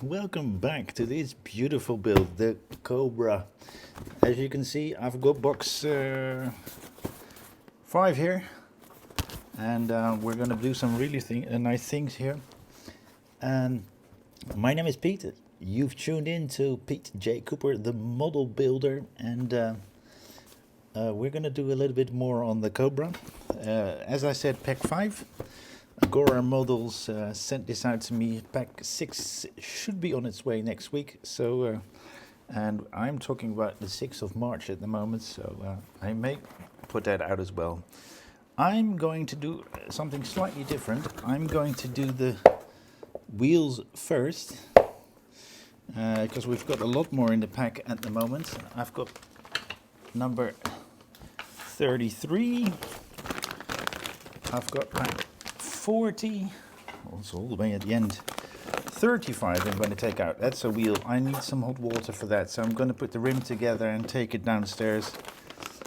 welcome back to this beautiful build, the Cobra. As you can see, I've got box 5 here, and we're gonna do some really nice things here. And my name is Pete. You've tuned in to Pete J. Cooper, the model builder, and we're gonna do a little bit more on the Cobra. As I said, pack 5. Gora models sent this out to me. Pack 6 should be on its way next week. So, and I'm talking about the 6th of March at the moment. So I may put that out as well. I'm going to do something slightly different. I'm going to do the wheels first because we've got a lot more in the pack at the moment. I've got number 33. I've got pack 40, also all the way at the end. 35 I'm going to take out. That's a wheel. I need some hot water for that, so I'm going to put the rim together and take it downstairs,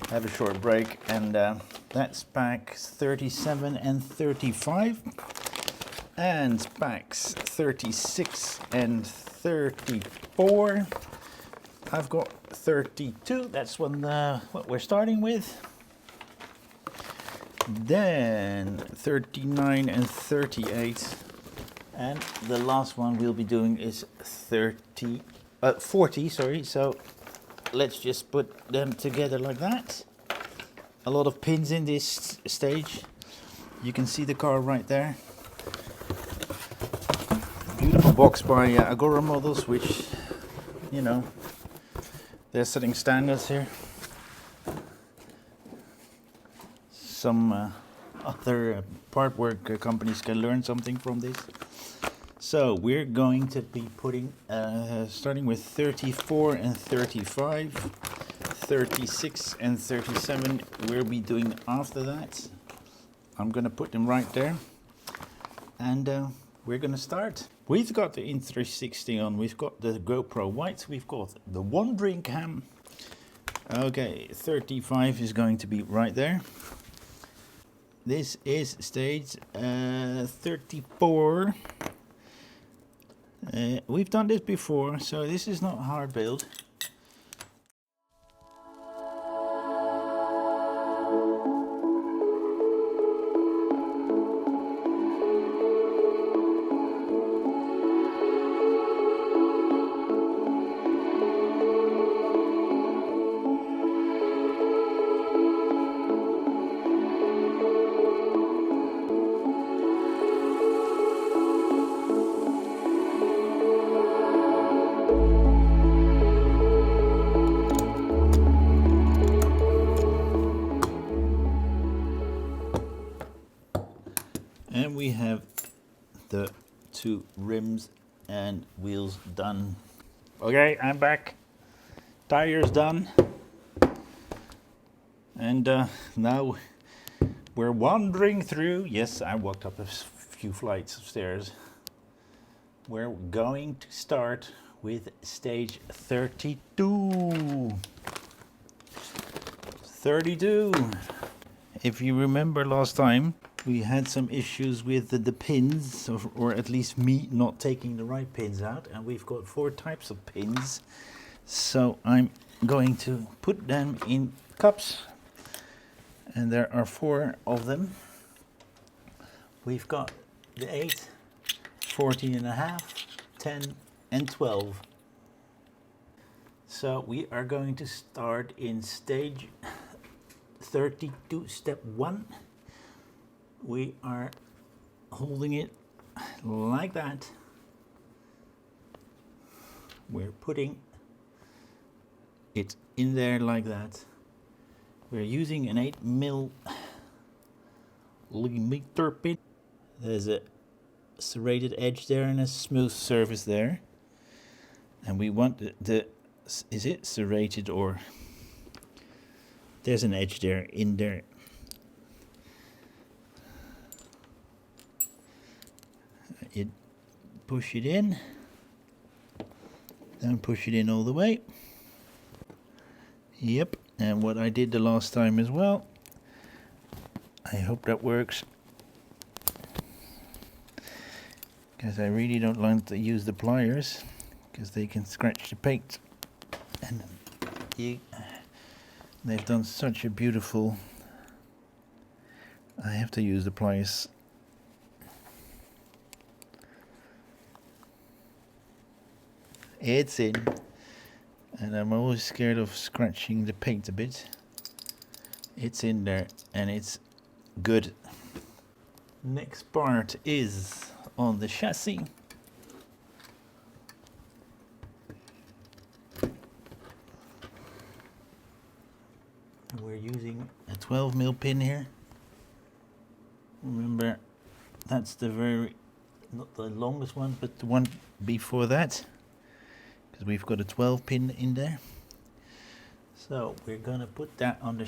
have a short break, and that's packs 37 and 35, and packs 36 and 34. I've got 32. That's what we're starting with. Then 39 and 38, and the last one we'll be doing is 40, sorry. So let's just put them together like that. A lot of pins in this stage. You can see the car right there. Beautiful box by Agora Models, which, you know, they're setting standards here. Some other part work companies can learn something from this. So we're going to be putting, starting with 34 and 35, 36 and 37 we'll be doing after that. I'm going to put them right there, and we're going to start. We've got the In360 on, we've got the GoPro White, we've got the one drink cam. Okay, 35 is going to be right there. This is stage 34. We've done this before, so this is not a hard build. And we have the 2 rims and wheels done. Okay, I'm back. Tires done. And now we're wandering through. Yes, I walked up a few flights of stairs. We're going to start with stage 32. 32. If you remember last time, we had some issues with the pins, or at least me not taking the right pins out, and we've got 4 types of pins. So I'm going to put them in cups, and there are 4 of them. We've got the 8, 14.5, 10 and 12. So we are going to start in stage 32, step 1. We are holding it like that. We're putting it in there like that. We're using an 8mm pin. There's a serrated edge there and a smooth surface there. And we want is it serrated, or there's an edge there in there. Push it in, then push it in all the way. Yep, and what I did the last time as well. I hope that works. because I really don't like to use the pliers because they can scratch the paint, and they've done such a beautiful. I have to use the pliers. It's in, and I'm always scared of scratching the paint a bit. It's in there and it's good. Next part is on the chassis. We're using a 12mm pin here. Remember, that's the not the longest one, but the one before that, because we've got a 12 pin in there. So we're gonna put that on the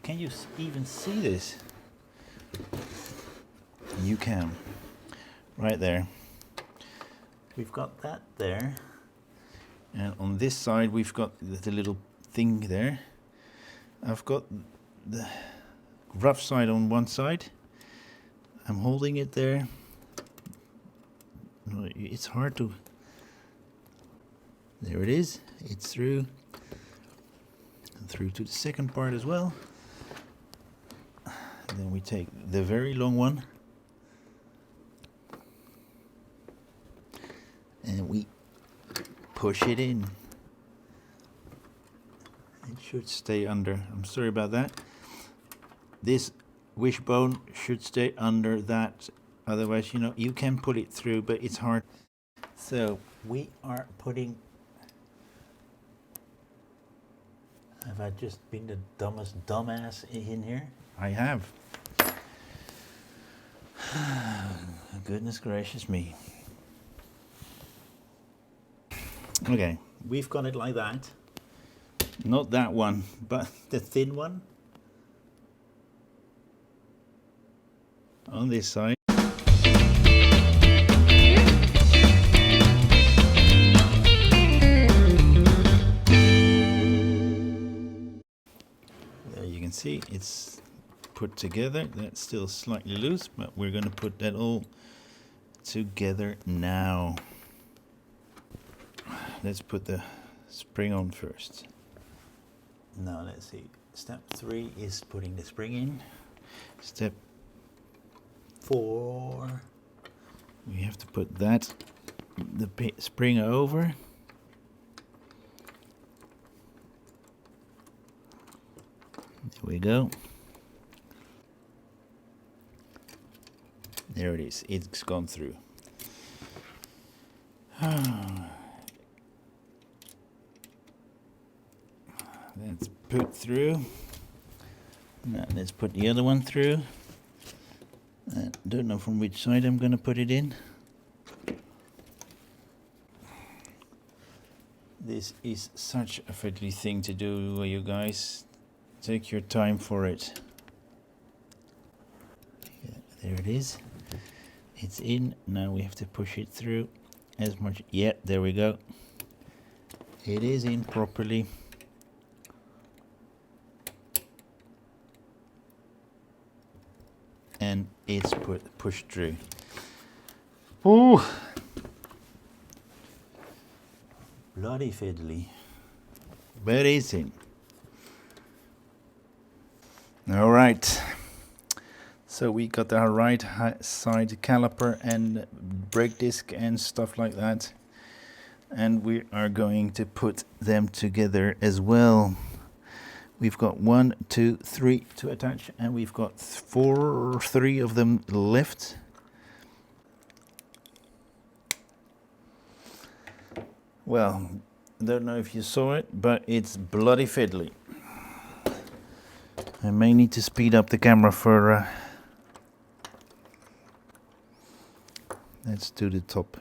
can you even see this? You can. Right there. We've got that there. And on this side we've got the little thing there. I've got the rough side on one side. I'm holding it there. It's hard to... There it is. It's through. And through to the second part as well. And then we take the very long one. And we push it in. It should stay under. I'm sorry about that. This wishbone should stay under that. Otherwise, you know, you can pull it through, but it's hard. So we are putting... Have I just been the dumbest dumbass in here? I have. Goodness gracious me. Okay, we've got it like that. Not that one, but the thin one. On this side. There you can see it's put together. That's still slightly loose, but we're going to put that all together now. Let's put the spring on first. Now let's see. Step 3 is putting the spring in. Step 4, we have to put that, the spring over. There we go. There it is. It's gone through. Let's put through. Now let's put the other one through. I don't know from which side I'm going to put it in. This is such a fiddly thing to do, you guys. Take your time for it. Yeah, there it is. It's in. Now we have to push it through as much. Yeah, there we go. It is in properly. And it's pushed through. Ooh! Bloody fiddly. But it's in. Alright. So we got our right side caliper and brake disc and stuff like that. And we are going to put them together as well. We've got 1, 2, 3 to attach, and we've got 3 of them left. Well, I don't know if you saw it, but it's bloody fiddly. I may need to speed up the camera for... let's do the top.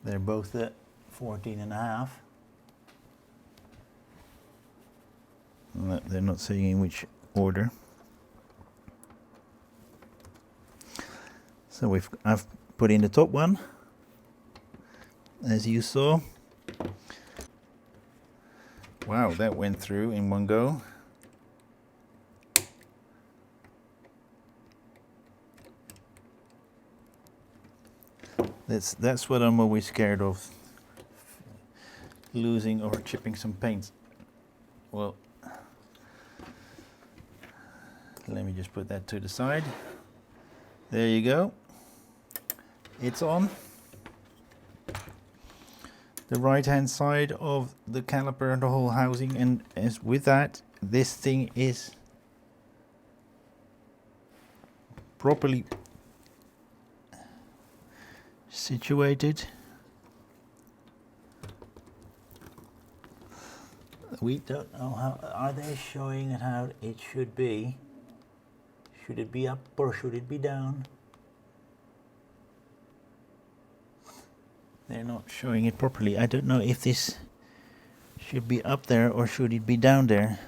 They're both at 14.5. They're not saying in which order. So I've put in the top one, as you saw. Wow, that went through in one go. That's what I'm always scared of, losing or chipping some paint. Well, let me just put that to the side. There you go. It's on. The right hand side of the caliper and the whole housing, and as with that, this thing is properly situated. We don't know how, are they showing it how it should be? Should it be up or should it be down? They're not showing it properly. I don't know if this should be up there or should it be down there.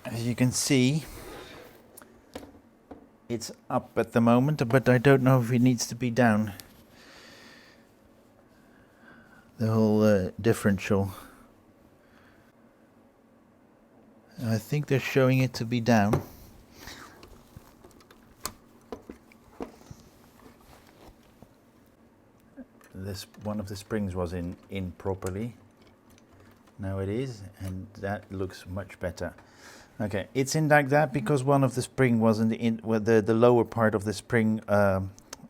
As you can see, it's up at the moment, but I don't know if it needs to be down. The whole differential. I think they're showing it to be down. This one of the springs was in properly. Now it is, and that looks much better. Okay, it's in like that because one of the spring wasn't in, well, the lower part of the spring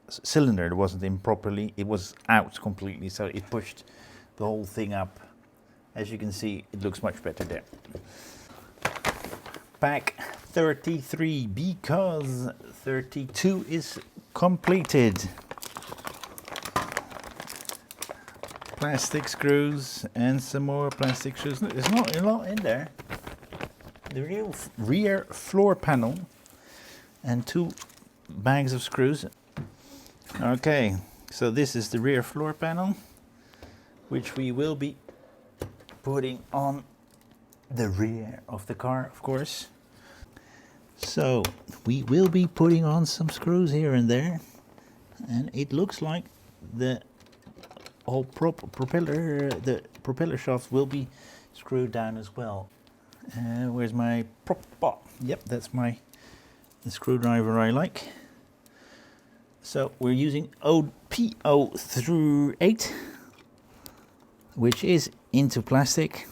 cylinder wasn't in properly. It was out completely, so it pushed the whole thing up. As you can see, it looks much better there. Pack 33 because 32 is completed. Plastic screws and some more plastic screws. There's not a lot in there. The rear floor panel and 2 bags of screws. Okay, so this is the rear floor panel, which we will be putting on the rear of the car, of course. So we will be putting on some screws here and there, and it looks like the whole the propeller shaft will be screwed down as well. Where's my prop? Oh, yep, that's the screwdriver I like. So we're using OPO through 8, which is into plastic.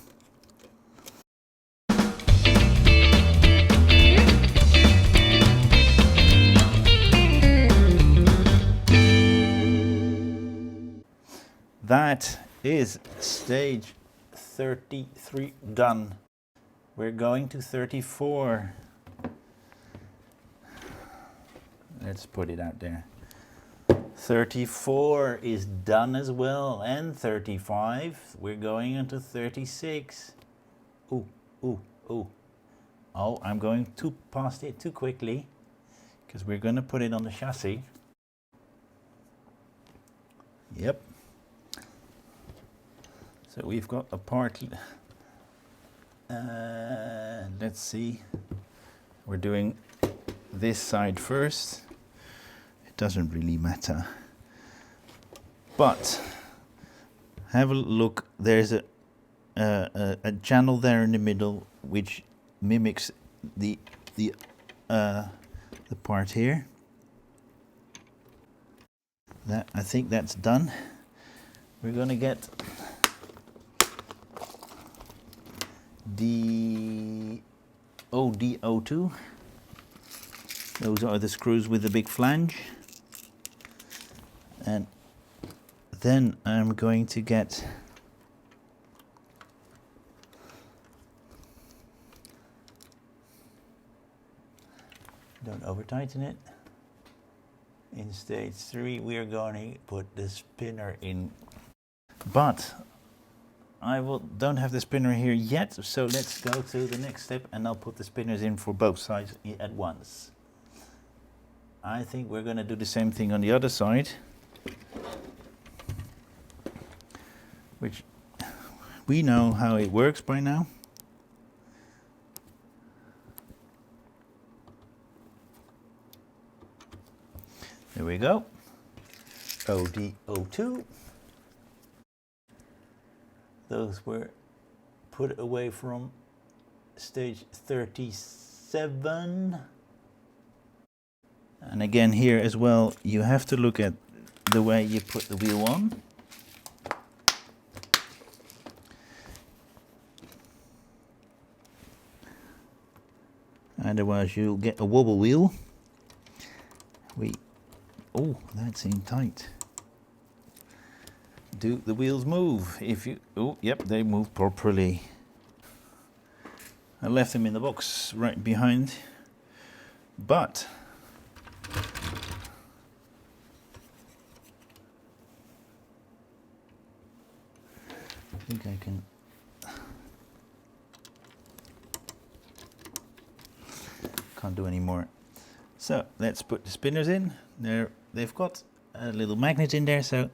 That is stage 33 done. We're going to 34. Let's put it out there. 34 is done as well, and 35. We're going into 36. Ooh, ooh, ooh. Oh, I'm going too past it too quickly because we're going to put it on the chassis. Yep. So we've got a part. Let's see. We're doing this side first. It doesn't really matter. But have a look. There's a channel there in the middle which mimics the part here. That, I think that's done. We're gonna get the ODO2. Those are the screws with the big flange. And then I'm going to get don't over tighten it. In stage 3 we are going to put the spinner in, but don't have the spinner here yet, so let's go to the next step and I'll put the spinners in for both sides at once. I think we're going to do the same thing on the other side, which we know how it works by now. There we go. ODO2. Those were put away from stage 37. And again here as well, you have to look at the way you put the wheel on. Otherwise you'll get a wobble wheel. Oh, that seemed tight. Do the wheels move? If you, oh, yep, they move properly. I left them in the box right behind, but I think I can. Can't do any more. So let's put the spinners in. They've got a little magnet in there, so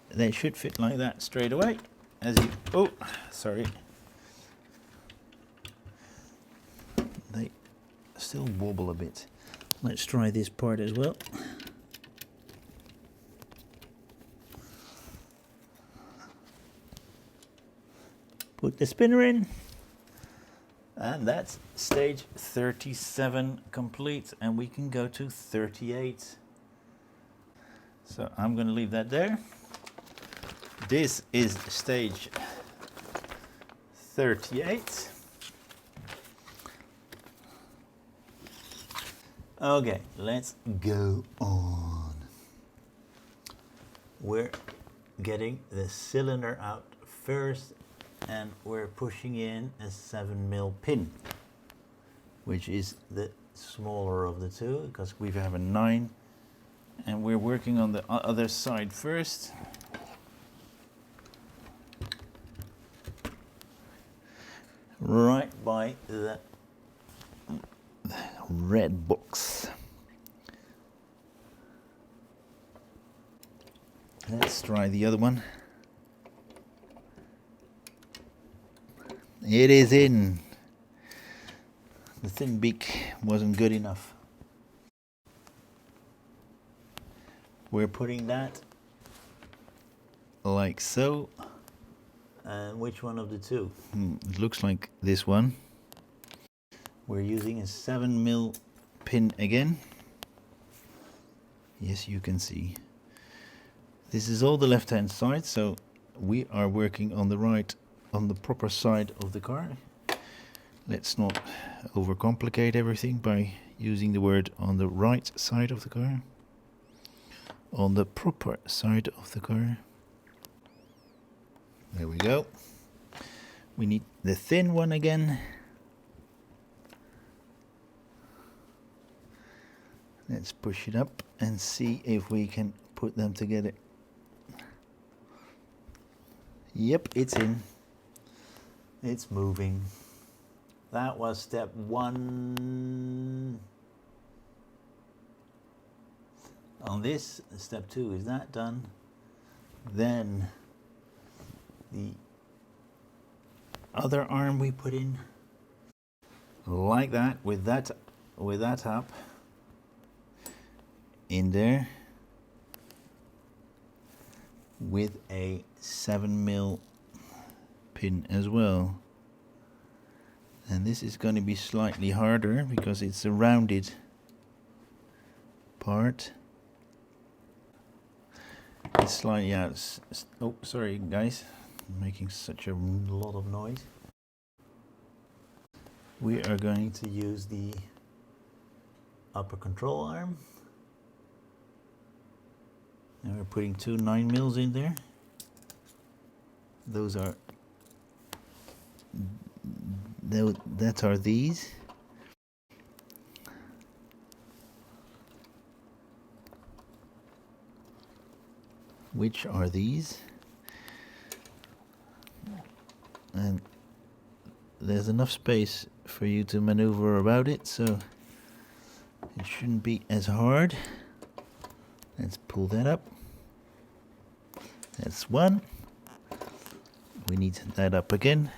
they should fit like that straight away. As you, oh, sorry. They still wobble a bit. Let's try this part as well. Put the spinner in. And that's stage 37 complete, and we can go to 38. So I'm going to leave that there. This is stage 38. Okay, let's go on. We're getting the cylinder out first, and we're pushing in a 7mm pin, which is the smaller of the two, because we have a 9, and we're working on the other side first. Right by the red box. Let's try the other one. It is in. The thin beak wasn't good enough. We're putting that like so. And which one of the two? It looks like this one. We're using a 7mm pin again. Yes, you can see. This is all the left-hand side, so we are working on the right, on the proper side of the car. Let's not overcomplicate everything by using the word on the right side of the car. On the proper side of the car. There we go. We need the thin one again. Let's push it up and see if we can put them together. Yep, it's in. It's moving. That was step 1. On this, step 2 is that done. Then the other arm we put in like that, with that up in there, with a 7mm pin as well. And this is going to be slightly harder because it's a rounded part. It's slightly out. Oh, sorry guys, I'm making such a lot of noise. We are going to use the upper control arm. And we're putting 2 9mm in there. Those are, that are these. Which are these? And there's enough space for you to maneuver about it, so it shouldn't be as hard. Let's pull that up. That's one. We need that up again.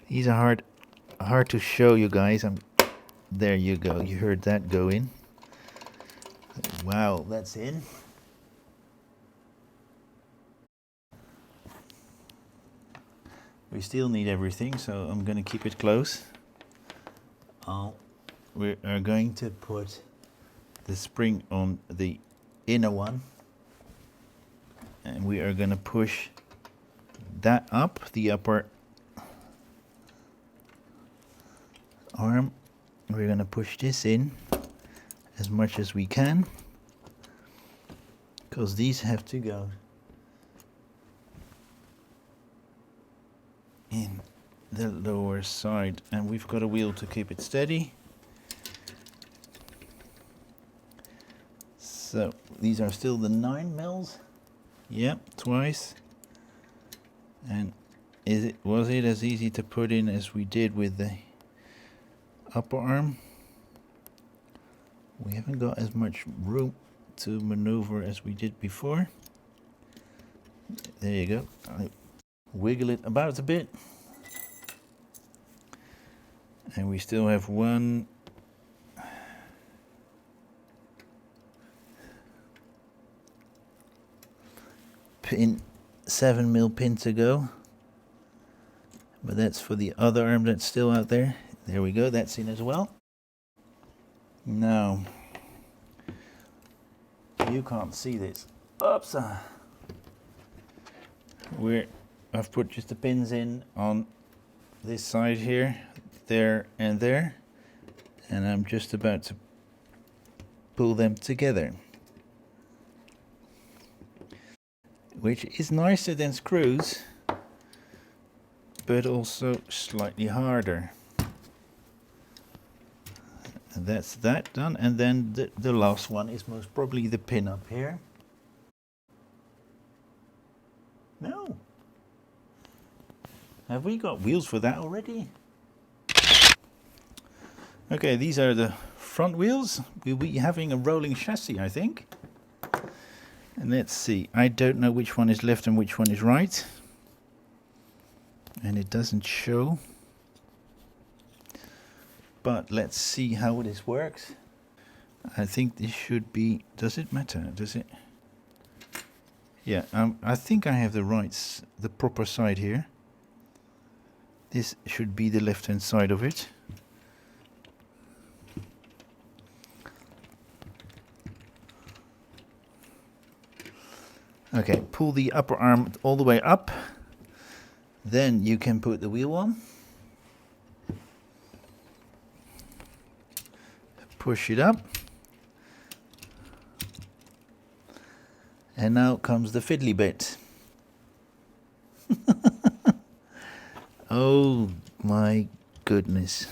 These are hard to show you guys. There you go. You heard that go in. Wow, that's in. We still need everything, so I'm going to keep it close. we are going to put the spring on the inner one, and we are going to push that up, the upper arm. We're going to push this in as much as we can, because these have to go in the lower side, and we've got a wheel to keep it steady. So these are still the 9 mils. Yep, twice. And was it as easy to put in as we did with the upper arm? We haven't got as much room to maneuver as we did before. There you go. I wiggle it about a bit. And we still have one pin, 7mm pin to go. But that's for the other arm that's still out there. There we go, that's in as well. Now, you can't see this. Oops. I've put just the pins in on this side here, there and there, and I'm just about to pull them together, which is nicer than screws, but also slightly harder. And that's that done, and then the last one is most probably the pin up here. No. Have we got wheels for that already? Okay, these are the front wheels. We'll be having a rolling chassis, I think. And let's see, I don't know which one is left and which one is right. And it doesn't show. But let's see how this works. I think this should be, does it matter? Does it? Yeah, I think I have the proper side here. This should be the left-hand side of it. Okay, pull the upper arm all the way up. Then you can put the wheel on. Push it up. And now comes the fiddly bit. Oh my goodness.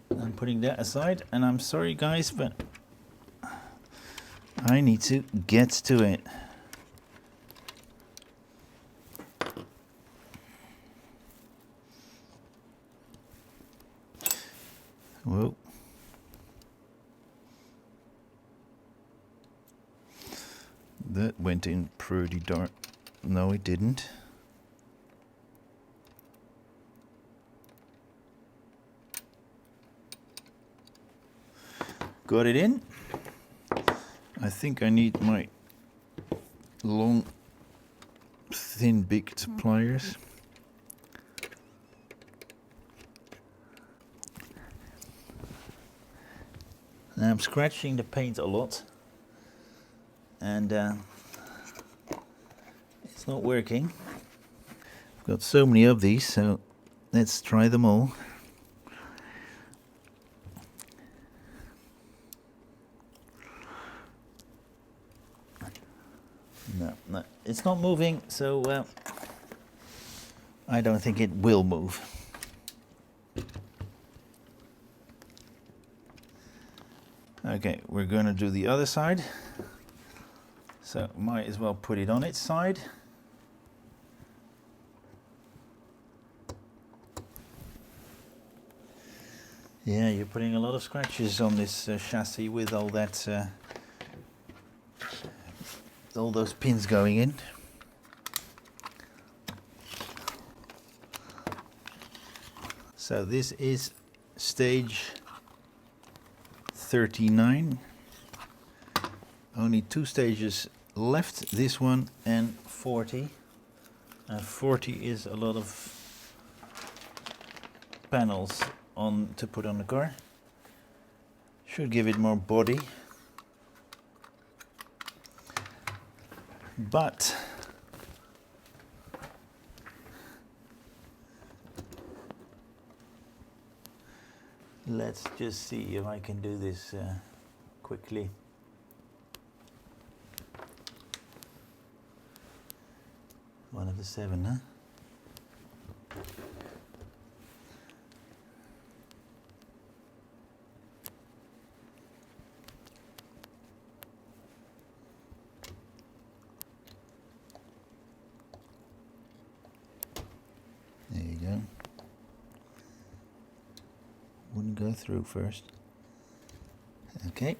I'm putting that aside, and I'm sorry guys, but I need to get to it. Whoa. That went in pretty dark. No, it didn't. Got it in. I think I need my long, thin, big pliers. Now I'm scratching the paint a lot, and it's not working. I've got so many of these, so let's try them all. No, it's not moving, so I don't think it will move. Okay, we're going to do the other side. So might as well put it on its side. Yeah, you're putting a lot of scratches on this chassis with all that, all those pins going in. So this is stage 39. Only 2 stages left, this one and 40. 40 is a lot of panels on to put on the car. Should give it more body. But let's just see if I can do this quickly. One of the 7, huh? There you go. Wouldn't go through first. Okay.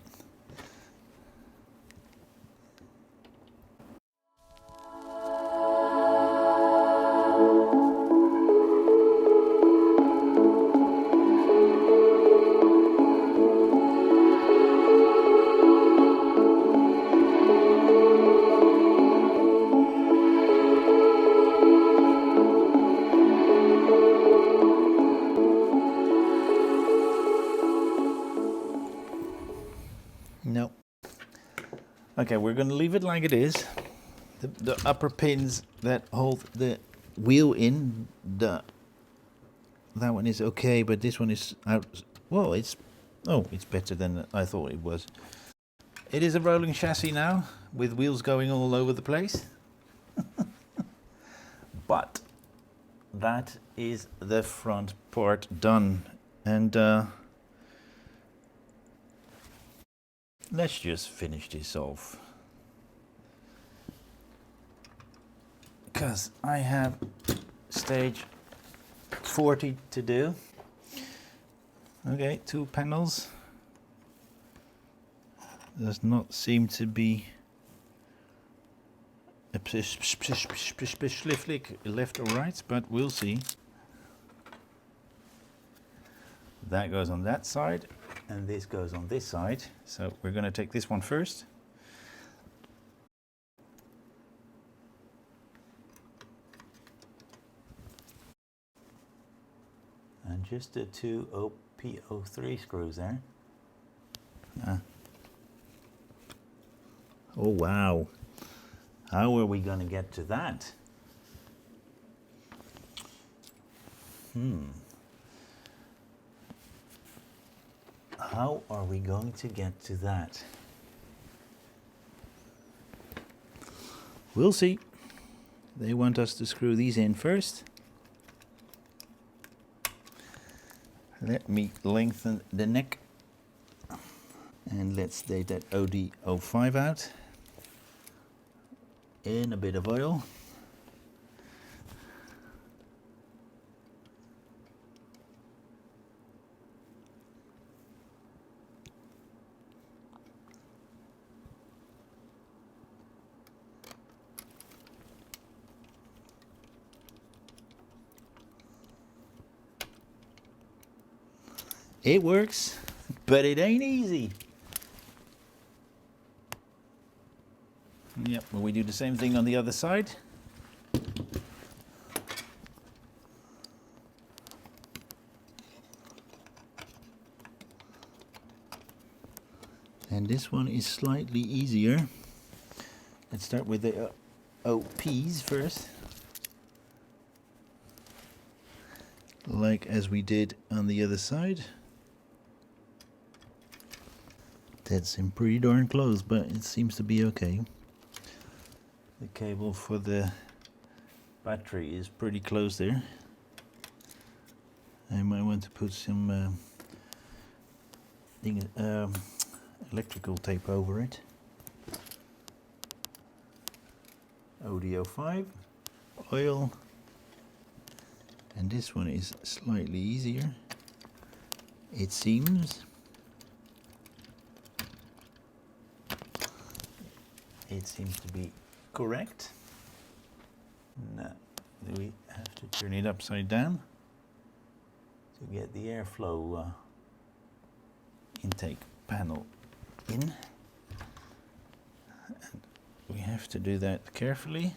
No. Okay, we're going to leave it like it is. The upper pins that hold the wheel in, that one is okay, but this one is out. Well, it's better than I thought it was. It is a rolling chassis now, with wheels going all over the place. But that is the front part done, and let's just finish this off, because I have stage 40 to do. Okay, 2 panels. Does not seem to be a specific left or right, but we'll see. That goes on that side, and this goes on this side. So we're going to take this one first. And just the 2 OP03 screws there. Oh wow. How are we going to get to that? How are we going to get to that? We'll see. They want us to screw these in first. Let me lengthen the neck. And let's take that OD05 out in a bit of oil. It works, but it ain't easy. Yep, well, we do the same thing on the other side. And this one is slightly easier. Let's start with the OPs first. Like as we did on the other side. That's in pretty darn close, but it seems to be okay. The cable for the battery is pretty close there. I might want to put some electrical tape over it. OD05, oil, and this one is slightly easier, it seems. It seems to be correct. Now we have to turn it upside down to get the airflow intake panel in. And we have to do that carefully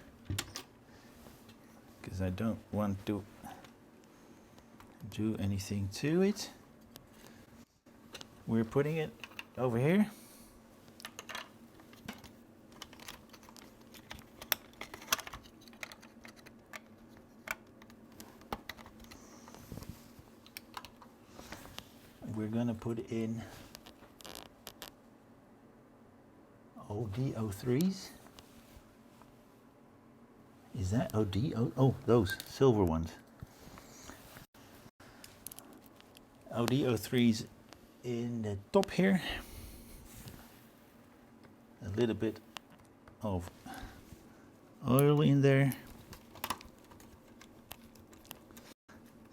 because I don't want to do anything to it. We're putting it over here. We're gonna put in OD03s. Is that OD? Oh, those silver ones. OD03s in the top here. A little bit of oil in there.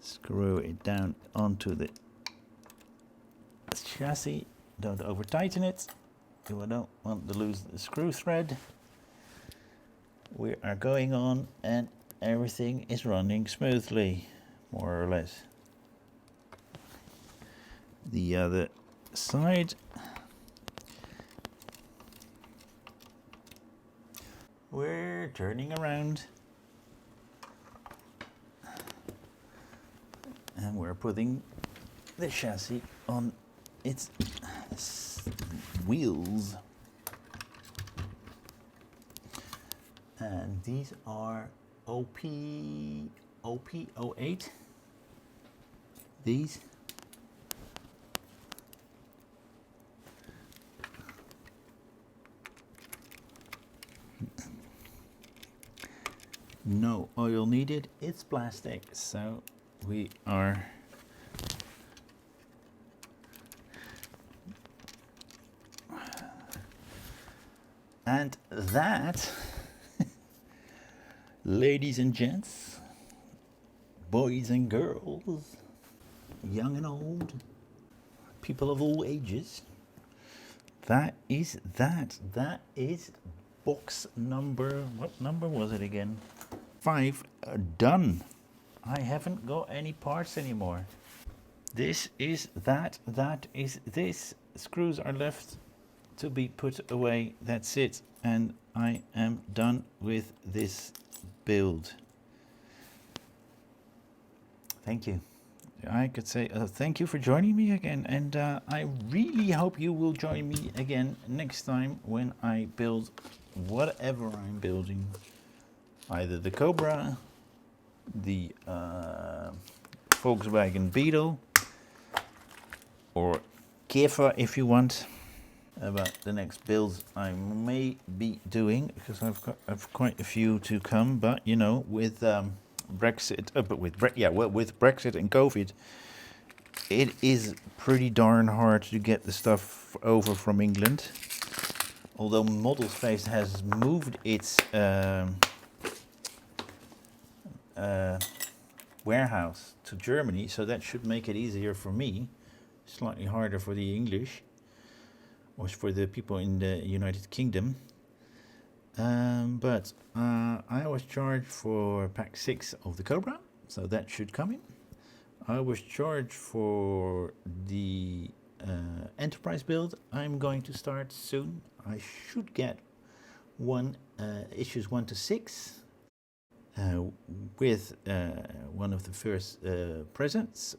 Screw it down onto the chassis. Don't over tighten it. I don't want to lose the screw thread. We are going on and everything is running smoothly, more or less. The other side. We're turning around. And we're putting the chassis on its wheels. And these are OP08. These. No oil needed, it's plastic, so we are and that, ladies and gents, boys and girls, young and old, people of all ages, that is box number, what number was it again? 5 done. I haven't got any parts anymore. This is that is this. Screws are left to be put away. That's it. And I am done with this build. Thank you. I could say thank you for joining me again, and I really hope you will join me again next time when I build whatever I'm building. Either the Cobra, the Volkswagen Beetle, or Käfer if you want. About the next builds I may be doing, because I've quite a few to come. But you know, with Brexit, with Brexit and COVID, it is pretty darn hard to get the stuff over from England. Although Model Space has moved its warehouse to Germany, so that should make it easier for me. Slightly harder for the English, or for the people in the United Kingdom. But I was charged for pack 6 of the Cobra, so that should come in. I was charged for the Enterprise build. I'm going to start soon. I should get issues 1 to 6 with one of the first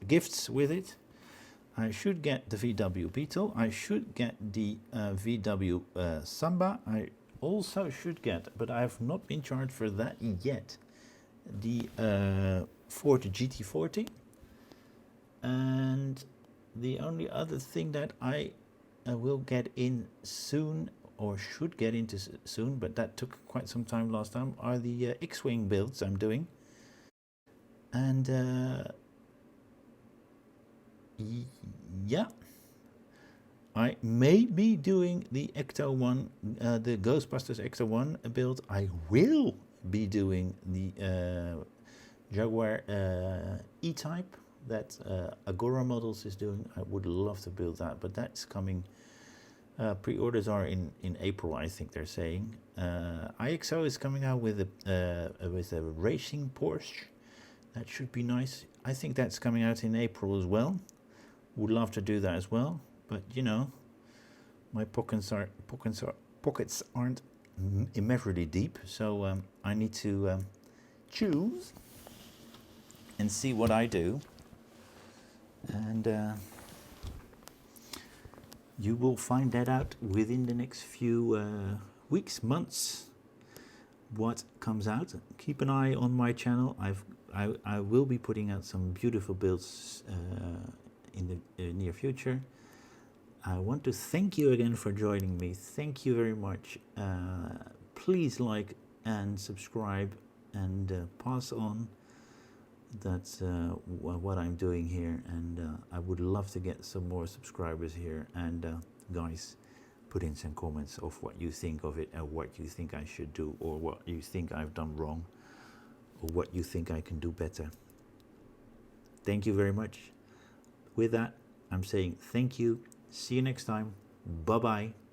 gifts with it. I should get the VW Beetle. I should get the VW Samba. I also should get, but I have not been charged for that yet, the Ford GT40. And the only other thing that I will get in soon, or should get into soon, but that took quite some time last time, are the X-Wing builds I'm doing. And yeah, I may be doing the Ecto 1, the Ghostbusters Ecto 1 build. I will be doing the Jaguar E-Type that Agora Models is doing. I would love to build that, but that's coming. Pre-orders are in April, I think they're saying. IXO is coming out with a racing Porsche. That should be nice. I think that's coming out in April as well. Would love to do that as well, but you know, my pockets aren't immeasurably deep, so I need to choose and see what I do. and you will find that out within the next few weeks, months, what comes out. Keep an eye on my channel. I will be putting out some beautiful builds in the near future. I want to thank you again for joining me. Thank you very much. Please like and subscribe and pass on. That's what I'm doing here, and I would love to get some more subscribers here. And guys, put in some comments of what you think of it and what you think I should do, or what you think I've done wrong, or what you think I can do better. Thank you very much. With that, I'm saying thank you. See you next time. Bye bye.